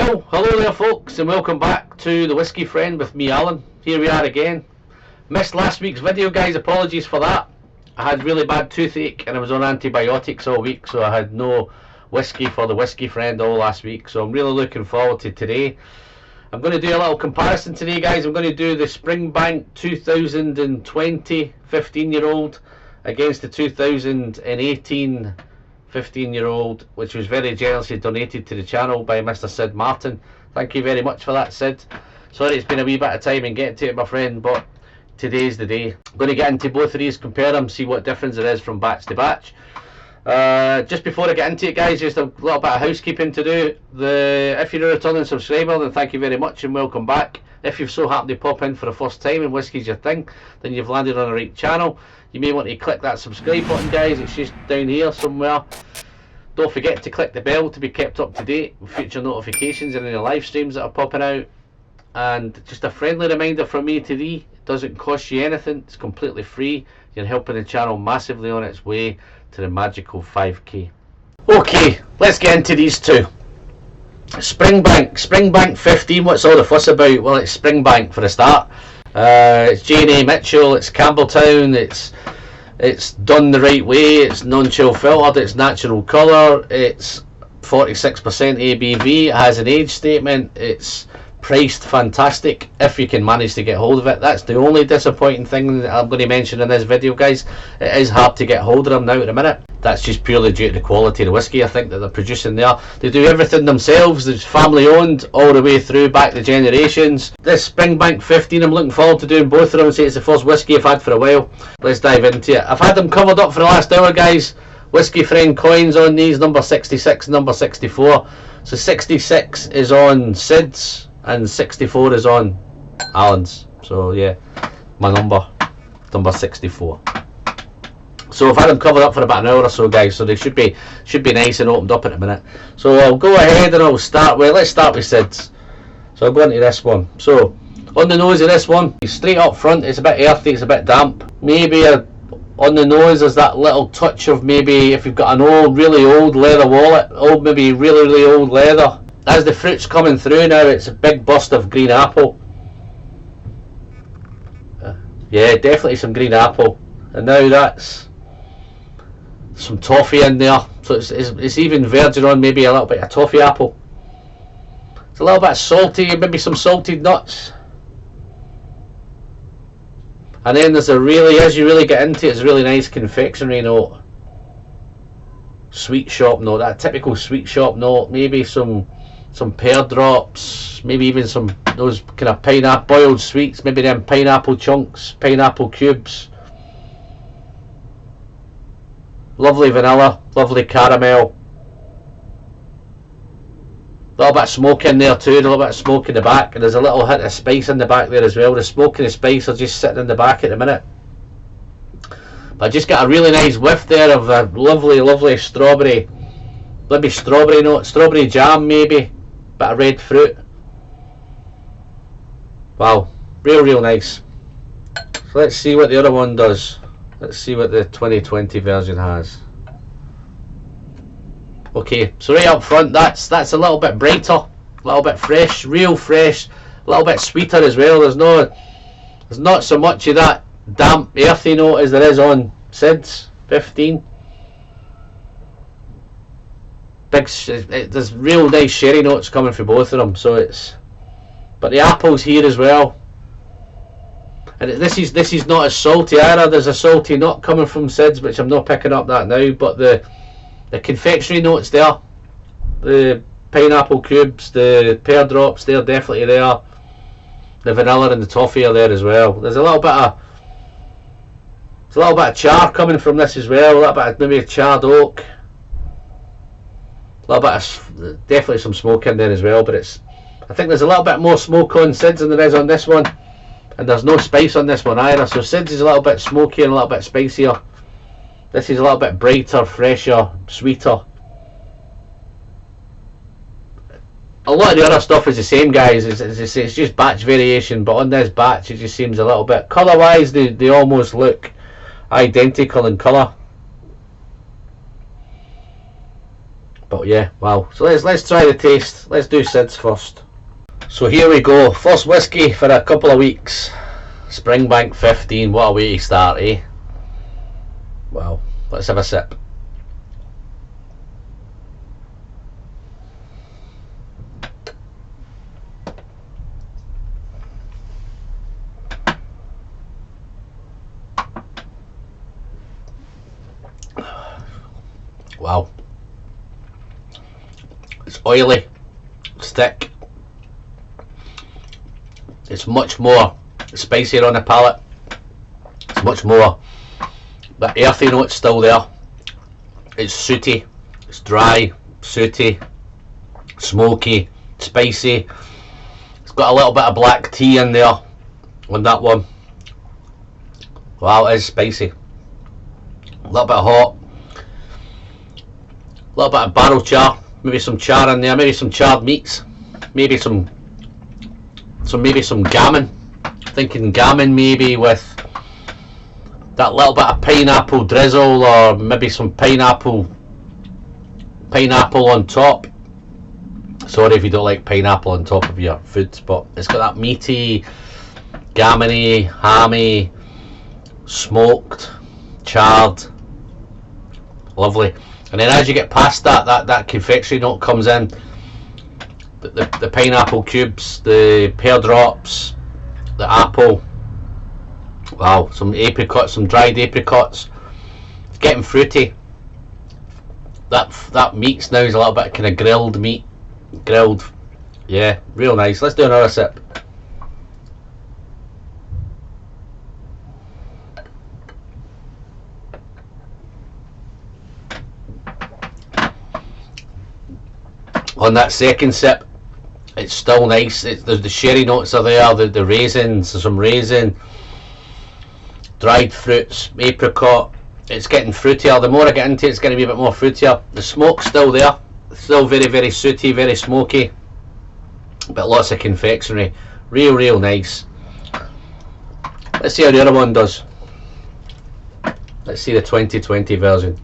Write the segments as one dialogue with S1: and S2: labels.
S1: Well, hello there folks, and welcome back to the Whiskey Friend with me, Alan. Here we are again. Missed last week's video, guys, apologies for that. I had really bad toothache and I was on antibiotics all week, so I had no whiskey for the Whiskey Friend all last week, so I'm really looking forward to today. I'm going to do a little comparison today, guys. I'm going to do the Springbank 2020 15-year-old against the 2018 15-year-old, which was very generously donated to the channel by Mr. Sid Martin. Thank you very much for that, Sid. Sorry it's been a wee bit of time in getting to it, my friend, but today's the day. I'm going to get into both of these, compare them, see what difference there is from batch to batch. Just before I get into it, guys, just a little bit of housekeeping to do. If you're a returning subscriber, then thank you very much and welcome back. If you've so happened to pop in for the first time and whiskey's your thing, then you've landed on the right channel. You may want to click that subscribe button, guys. It's just down here somewhere. Don't forget to click the bell to be kept up to date with future notifications and any live streams that are popping out. And just a friendly reminder from me today, it doesn't cost you anything, it's completely free. You're helping the channel massively on its way to the magical 5k. Okay, let's get into these two. Springbank 15, what's all the fuss about? Well, it's Springbank for a start. It's J&A Mitchell, it's Campbelltown, it's done the right way, it's non-chill filtered, it's natural colour, it's 46% ABV, it has an age statement, it's priced fantastic if you can manage to get hold of it. That's the only disappointing thing that I'm going to mention in this video, guys. It is hard to get hold of them now at the minute. That's just purely due to the quality of the whiskey, I think, that they're producing there. They do everything themselves. It's family owned all the way through back the generations. This Springbank 15, I'm looking forward to doing both of them. Say it's the first whiskey I've had for a while. Let's dive into it. I've had them covered up for the last hour, guys. Whiskey Friend coins on these, number 66, number 64. So 66 is on Sid's and 64 is on Alan's. So yeah, my number 64. So I've had them covered up for about an hour or so, guys, so they should be nice and opened up in a minute. So I'll go ahead and I'll start with, let's start with Sid's. So I'll go into this one. So on the nose of this one, straight up front, it's a bit earthy, it's a bit damp. Maybe on the nose there's that little touch of, maybe if you've got an old, really old leather wallet, maybe really old leather. As the fruit's coming through now, it's a big burst of green apple. Yeah, definitely some green apple. And now that's some toffee in there. So it's even verging on maybe a little bit of toffee apple. It's a little bit salty, maybe some salted nuts. And then there's as you really get into it, it's a really nice confectionery note. Sweet shop note, that typical sweet shop note. Maybe some pear drops, maybe even some those kind of pineapple boiled sweets, maybe them pineapple chunks, pineapple cubes. Lovely vanilla, lovely caramel. A little bit of smoke in there too, a little bit of smoke in the back, and there's a little hint of spice in the back there as well. The smoke and the spice are just sitting in the back at the minute. But I just got a really nice whiff there of a lovely strawberry, maybe strawberry note, strawberry jam maybe. Bit of red fruit. Wow, real nice. So let's see what the other one does. Let's see what the 2020 version has. Okay, so right up front, that's a little bit brighter, a little bit fresh, real fresh, a little bit sweeter as well. There's not so much of that damp, earthy note as there is on Sid's 15. There's real nice sherry notes coming from both of them, so but the apple's here as well, and this is not as salty either. There's a salty nut coming from Sid's, which I'm not picking up that now, but the confectionery notes there, the pineapple cubes, the pear drops, they're definitely there. The vanilla and the toffee are there as well. There's a little bit of char coming from this as well, a little bit of maybe a charred oak. A little bit of, definitely some smoke in there as well, but I think there's a little bit more smoke on Sid's than there is on this one, and there's no spice on this one either. So Sid's is a little bit smokier and a little bit spicier. This is a little bit brighter, fresher, sweeter. A lot of the other stuff is the same, guys. It's just batch variation, but on this batch it just seems a little bit, colour wise they almost look identical in colour. But yeah, wow. So let's try the taste. Let's do Sid's first. So here we go. First whiskey for a couple of weeks. Springbank 15. What a way to start, eh? Wow. Let's have a sip. Wow. It's oily, it's thick. It's much more spicier on the palate. It's much more. The earthy note's still there. It's sooty, it's dry, sooty, smoky, spicy. It's got a little bit of black tea in there on that one. Wow, it is spicy. A little bit hot. A little bit of barrel char, maybe some char in there, maybe some charred meats, maybe some gammon. Thinking gammon maybe with that little bit of pineapple drizzle, or maybe some pineapple on top. Sorry if you don't like pineapple on top of your food, but it's got that meaty, gammony, hammy, smoked, charred, lovely. And then as you get past that confectionery note comes in, the pineapple cubes, the pear drops, the apple, wow, some apricots, some dried apricots. It's getting fruity. That meat's now is a little bit kind of grilled meat, yeah, real nice. Let's do another sip. On that second sip, it's still nice. There's the sherry notes are there, the raisins, some raisin, dried fruits, apricot. It's getting fruitier. The more I get into it, it's going to be a bit more fruitier. The smoke's still there. It's still very, very sooty, very smoky, but lots of confectionery. Real nice. Let's see how the other one does. Let's see the 2020 version.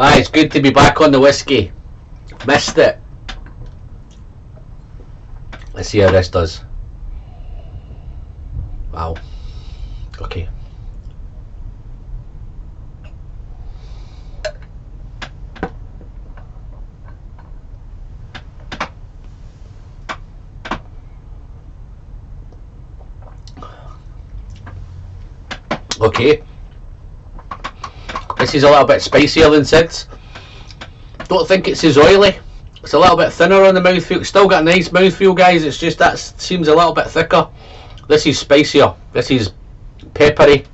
S1: Ah, it's good to be back on the whiskey. Missed it. Let's see how this does. Wow. Okay. Okay. This is a little bit spicier than Sid's. Don't think it's as oily. It's a little bit thinner on the mouthfeel. Still got a nice mouthfeel, guys. It's just that seems a little bit thicker. This is spicier. This is peppery.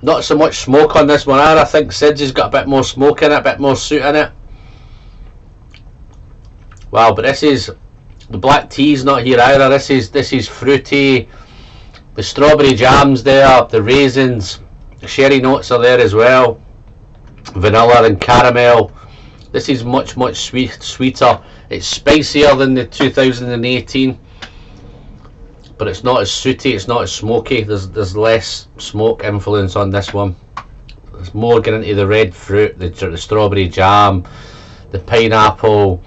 S1: Not so much smoke on this one either. I think Sid's has got a bit more smoke in it, a bit more soot in it. Wow, but this is, the black tea's not here either. This is fruity. The strawberry jam's there, the raisins, the sherry notes are there as well. Vanilla and caramel. This is much sweeter. It's spicier than the 2018, but it's not as sooty, it's not as smoky. There's less smoke influence on this one. It's more getting into the red fruit, the strawberry jam, the pineapple.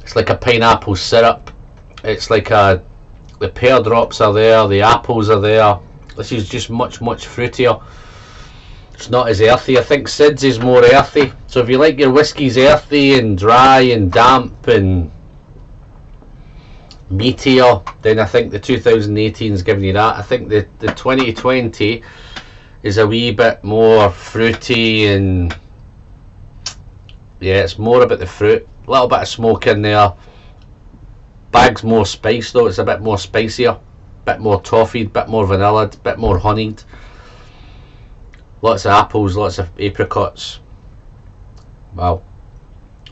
S1: It's like a pineapple syrup. It's like the pear drops are there, the apples are there. This is just much fruitier. It's not as earthy. I think Sid's is more earthy. So if you like your whiskies earthy and dry and damp and meatier, then I think the 2018 is giving you that. I think the 2020 is a wee bit more fruity, and yeah, it's more about the fruit. A little bit of smoke in there. Bag's more spice though. It's a bit more spicier, a bit more toffee, a bit more vanilla, a bit more honeyed. Lots of apples, lots of apricots. Wow.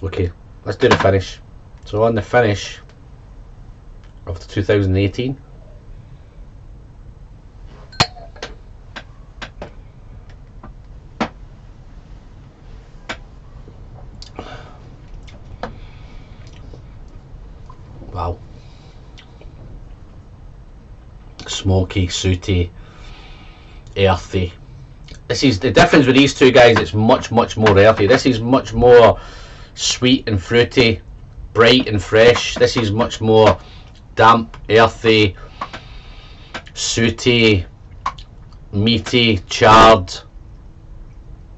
S1: Okay, let's do the finish. So on the finish of the 2018, wow. Smoky, sooty, earthy. This is the difference with these two guys. It's much more earthy. This is much more sweet and fruity, bright and fresh. This is much more damp, earthy, sooty, meaty, charred.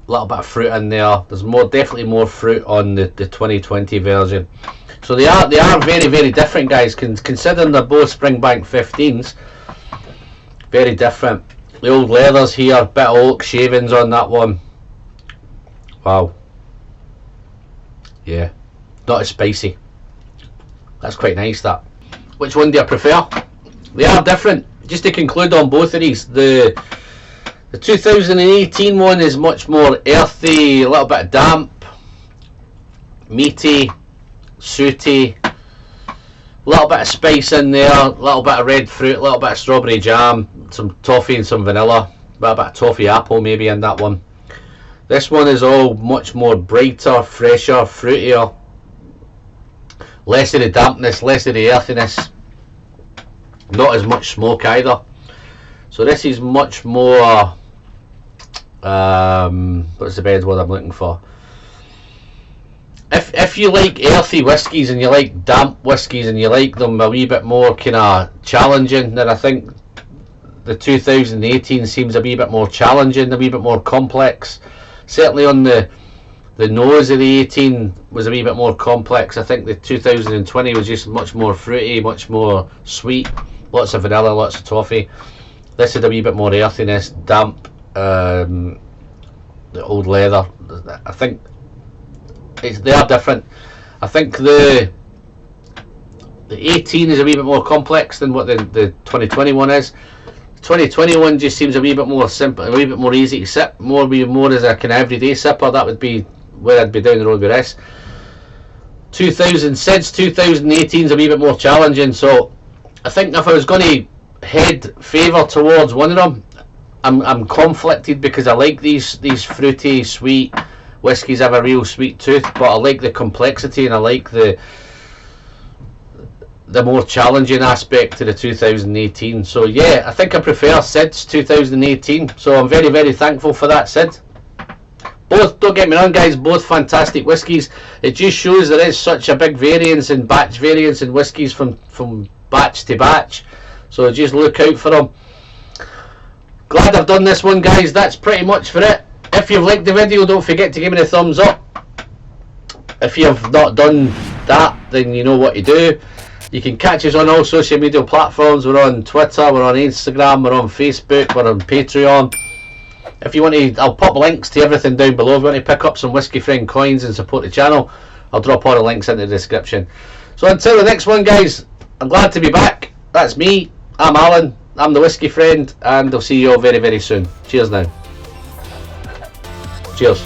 S1: A little bit of fruit in there. There's definitely more fruit on the 2020 version. So they are very different, guys. Considering they're both Springbank 15s, very different. The old leathers here, bit of oak shavings on that one. Wow. Yeah, not as spicy. That's quite nice, that. Which one do you prefer? They are different. Just to conclude on both of these, the 2018 one is much more earthy, a little bit damp, meaty, sooty, a little bit of spice in there, a little bit of red fruit, a little bit of strawberry jam, some toffee and some vanilla, a bit of toffee apple maybe in that one. This one is all much more brighter, fresher, fruitier, less of the dampness, less of the earthiness, not as much smoke either. So this is much more, what's the best word I'm looking for? If you like earthy whiskies and you like damp whiskies and you like them a wee bit more kind of challenging, then I think the 2018 seems a wee bit more challenging, a wee bit more complex. Certainly on the nose of the 18 was a wee bit more complex. I think the 2020 was just much more fruity, much more sweet, lots of vanilla, lots of toffee. This had a wee bit more earthiness, damp, the old leather. I think they are different. I think the 18 is a wee bit more complex than what the 2021 is. The 2021 just seems a wee bit more simple, a wee bit more easy to sip, more as a kind of everyday sipper. That would be where I'd be down the road with this. 2018 is a wee bit more challenging, so I think if I was going to head favour towards one of them, I'm conflicted because I like these fruity, sweet whiskies have a real sweet tooth, but I like the complexity and I like the more challenging aspect to the 2018. So yeah, I think I prefer Sid's 2018. So I'm very thankful for that, Sid. Both, don't get me wrong, guys, both fantastic whiskies. It just shows there is such a big variance in batch variance in whiskies from batch to batch. So just look out for them. Glad I've done this one, guys. That's pretty much for it. If you've liked the video, don't forget to give me a thumbs up. If you've not done that, then you know what to do. You can catch us on all social media platforms. We're on Twitter, we're on Instagram, we're on Facebook, we're on Patreon. If you want to, I'll pop links to everything down below. If you want to pick up some Whiskey Friend coins and support the channel, I'll drop all the links into the description. So until the next one, guys, I'm glad to be back. That's me. I'm Alan. I'm the Whiskey Friend, and I'll see you all very soon. Cheers now. Cheers.